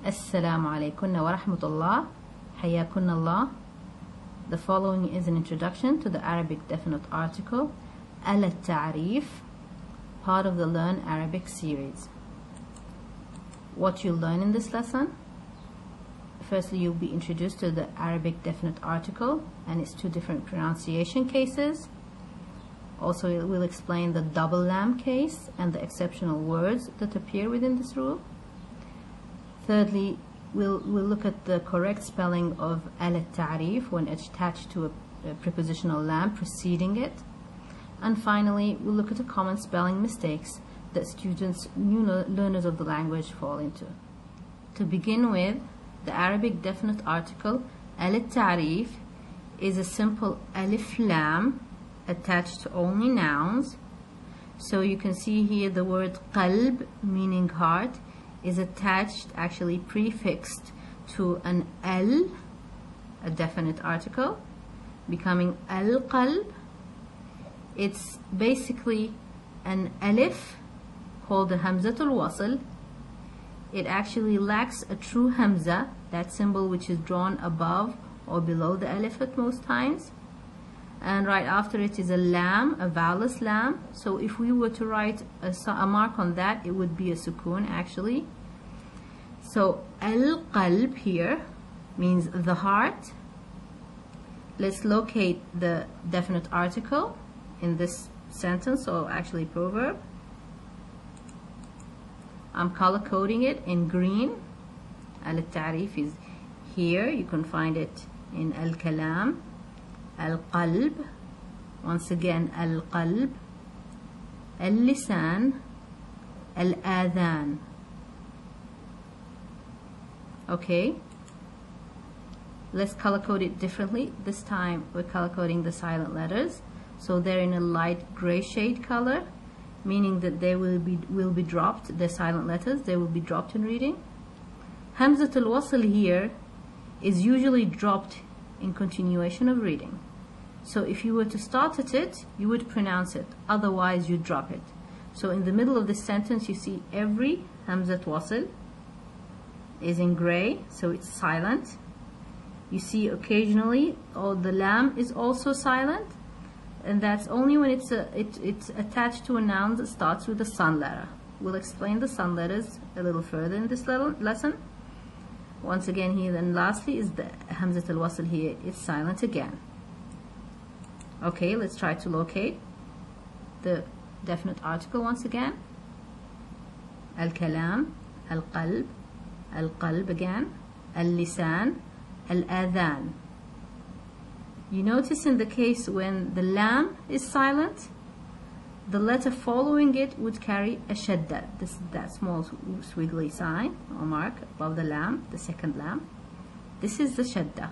Assalamu alaikum wa rahmatullah. Hayyakunna Allah. The following is an introduction to the Arabic definite article al-ta'rif, part of the Learn Arabic series. What you'll learn in this lesson: firstly, you'll be introduced to the Arabic definite article and its two different pronunciation cases. Also, we'll explain the double lam case and the exceptional words that appear within this rule. Thirdly, we'll look at the correct spelling of al-ta'rif when attached to a prepositional lam preceding it. And finally, we'll look at the common spelling mistakes that students, new learners of the language, fall into. To begin with, the Arabic definite article al-ta'rif is a simple alif lam attached to only nouns. So you can see here the word qalb, meaning heart, is attached, actually prefixed to an al, a definite article, becoming al-qalb. It's basically an alif called the hamzatul wasl. It actually lacks a true hamza, that symbol which is drawn above or below the alif at most times. And right after it is a lam, a vowelless lam. So if we were to write a mark on that, it would be a sukoon actually. So al-qalb here means the heart. Let's locate the definite article in this sentence, or actually proverb. I'm color coding it in green. Al-ta'rif is here. You can find it in al-kalam. Al-qalb, once again al-qalb, al-lisan, al-adhan. Okay, let's color code it differently. This time we're color coding the silent letters, so they're in a light gray shade color, meaning that they will be dropped. The silent letters, they will be dropped in reading. Hamzatul wasl here is usually dropped in continuation of reading. So if you were to start at it, you would pronounce it, otherwise you drop it. So in the middle of this sentence, you see every hamzat wasl is in gray, so it's silent. You see occasionally the lam is also silent, and that's only when it's attached to a noun that starts with the sun letter. We'll explain the sun letters a little further in this lesson. Once again here, then lastly is the hamzat al-wasl here. It's silent again. Okay, let's try to locate the definite article once again. Al-kalam, al-qalb, al-qalb again, al-lisan, al-adhan. You notice in the case when the lam is silent, the letter following it would carry a shadda. That small squiggly sign or mark above the lam, the second lam. This is the shadda.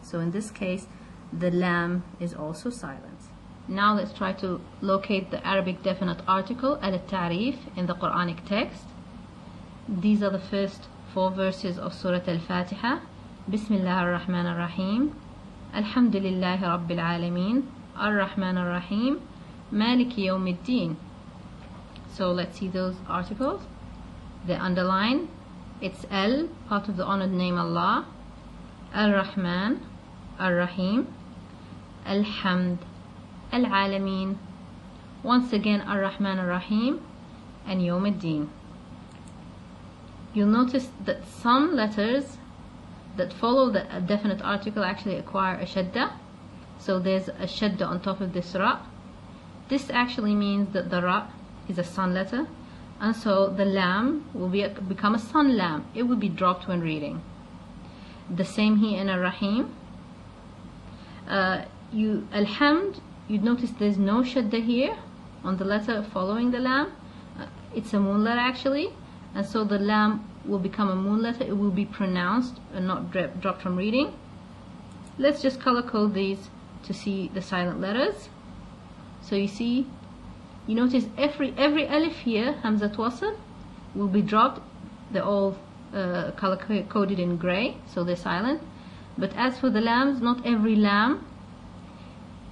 So in this case, the lam is also silent. Now let's try to locate the Arabic definite article al-ta'rif in the Quranic text. These are the first 4 verses of Surah Al-Fatiha. Bismillah ar-Rahman ar-Rahim. Alhamdulillahi Rabbil Alameen. Ar-Rahman ar-Rahim. Maliki Yawmiddin. So let's see those articles. The underline, it's Al, part of the honored name Allah. Ar-Rahman, Ar-Rahim. Al-Hamd, Al-Alameen. Once again Ar-Rahman ar-Rahim and Yawmiddin. You'll notice that some letters that follow the definite article actually acquire a shadda. So there's a shadda on top of this ra. This actually means that the ra is a sun letter, and so the lam will become a sun lam. It will be dropped when reading. The same here in ar-Rahim. Al-Hamd, you'd notice there's no shadda here on the letter following the lam. It's a moon letter actually, and so the lam will become a moon letter. It will be pronounced and not dropped from reading. Let's just color code these to see the silent letters. So you notice every alif here, hamzat wasl, will be dropped. They're all color coded in gray, so they're silent. But as for the lams, not every lam.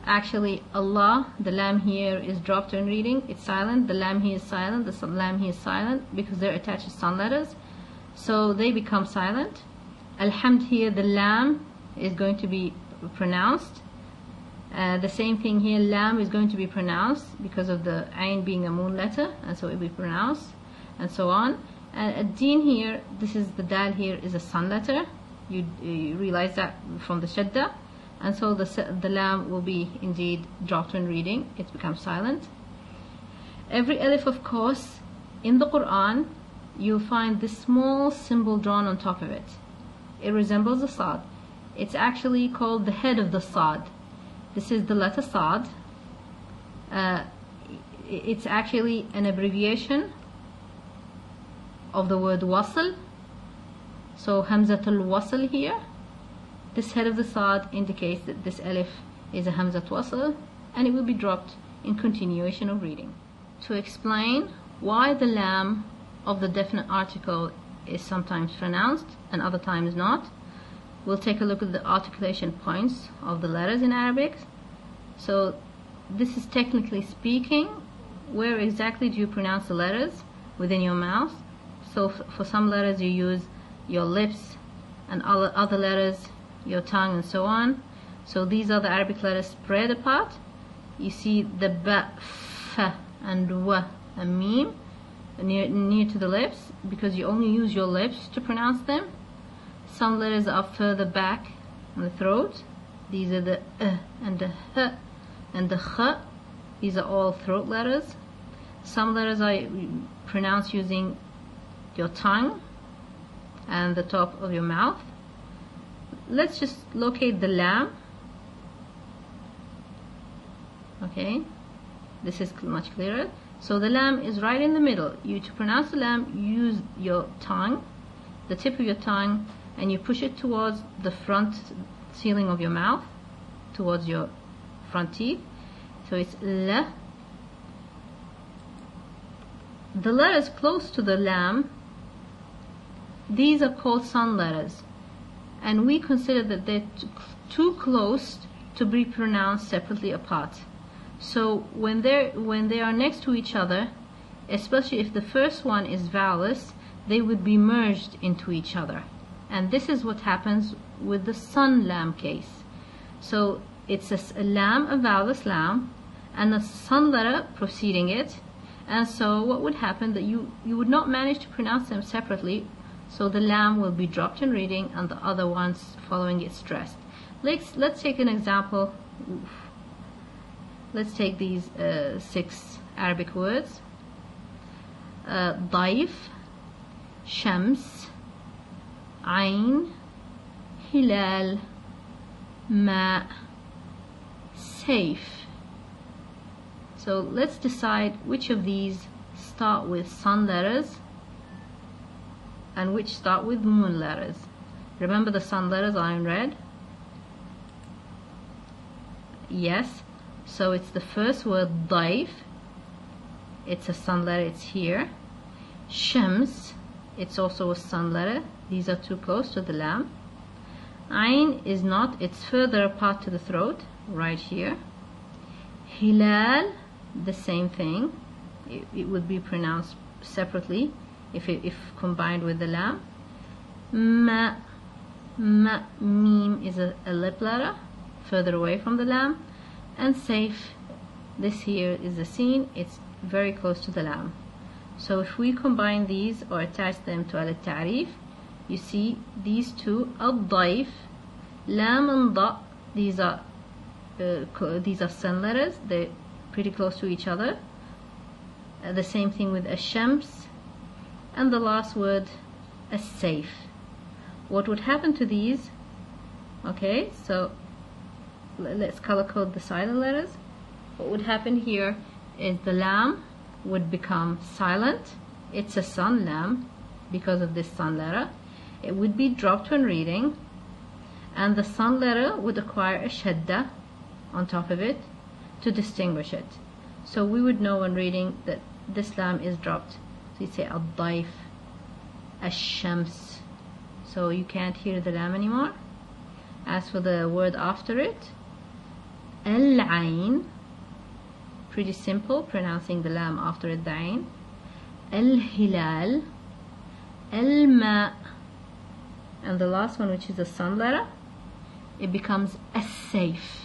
Actually, Allah, the lam here is dropped in reading. It's silent. The lam here is silent. The lam here is silent because they're attached to sun letters. so they become silent. Alhamd here, the lam is going to be pronounced. The same thing here, lam is going to be pronounced because of the ayn being a moon letter, and so it will be pronounced, and so on. And ad-din here, this is the dal here is a sun letter. You realize that from the shadda, and so the lam will be indeed dropped when reading. It becomes silent. Every alif, of course, in the Quran, you'll find this small symbol drawn on top of it. It resembles a sad. It's actually called the head of the sad. This is the letter sad. It's actually an abbreviation of the word wasl. So hamzatul wasl here. This head of the sad indicates that this alif is a hamzat wasl, and it will be dropped in continuation of reading. To explain why the lam of the definite article is sometimes pronounced and other times not, we'll take a look at the articulation points of the letters in Arabic. So this is technically speaking, where exactly do you pronounce the letters within your mouth? So for some letters you use your lips, and other letters your tongue, and so on. So these are the Arabic letters spread apart. You see the ba, fa, and wa, and mim near to the lips, because you only use your lips to pronounce them. Some letters are further back in the throat. These are the and the h and the kh. These are all throat letters. Some letters are pronounced using your tongue and the top of your mouth. Let's just locate the lam. Okay, this is much clearer. So the lam is right in the middle. To pronounce the lam, use your tongue, the tip of your tongue, and you push it towards the front ceiling of your mouth, towards your front teeth. So it's la. The letters close to the lam, these are called sun letters, and we consider that they're too close to be pronounced separately apart. So when they are next to each other, especially if the first one is vowelless, they would be merged into each other. And this is what happens with the sun lam case. So it's a lam, a vowelless lam, and a sun letter preceding it. And so what would happen, that you would not manage to pronounce them separately, so the lam will be dropped in reading and the other ones following it stressed. Let's take an example. Let's take these 6 Arabic words. Daif, Shams, Ain, Hilal, Ma, Saif. So let's decide which of these start with sun letters and which start with moon letters. Remember, the sun letters are in red. Yes, so it's the first word, daif. It's a sun letter, it's here. Shams, it's also a sun letter. These are too close to the lam. Ain is not, it's further apart to the throat, right here. Hilal, the same thing. It would be pronounced separately if combined with the lam. Ma, mim is a lip letter, further away from the lam. And saif, this here is the sin, it's very close to the lam. So if we combine these or attach them to al-ta'rif, you see these two, al-daif, lam and da, these are sun letters, they're pretty close to each other. The same thing with ash-shams, and the last word, as-saif. What would happen to these? Okay, so let's color code the silent letters. What would happen here is the lam would become silent. It's a sun lam because of this sun letter. It would be dropped when reading, and the sun letter would acquire a shadda on top of it to distinguish it. So we would know when reading that this lam is dropped. So you say al-daif, ash-shams. So you can't hear the lam anymore. As for the word after it, al-ain, pretty simple, pronouncing the lam after it, the ain. Al-hilal, الماء. And the last one, which is the sun letter, it becomes السيف.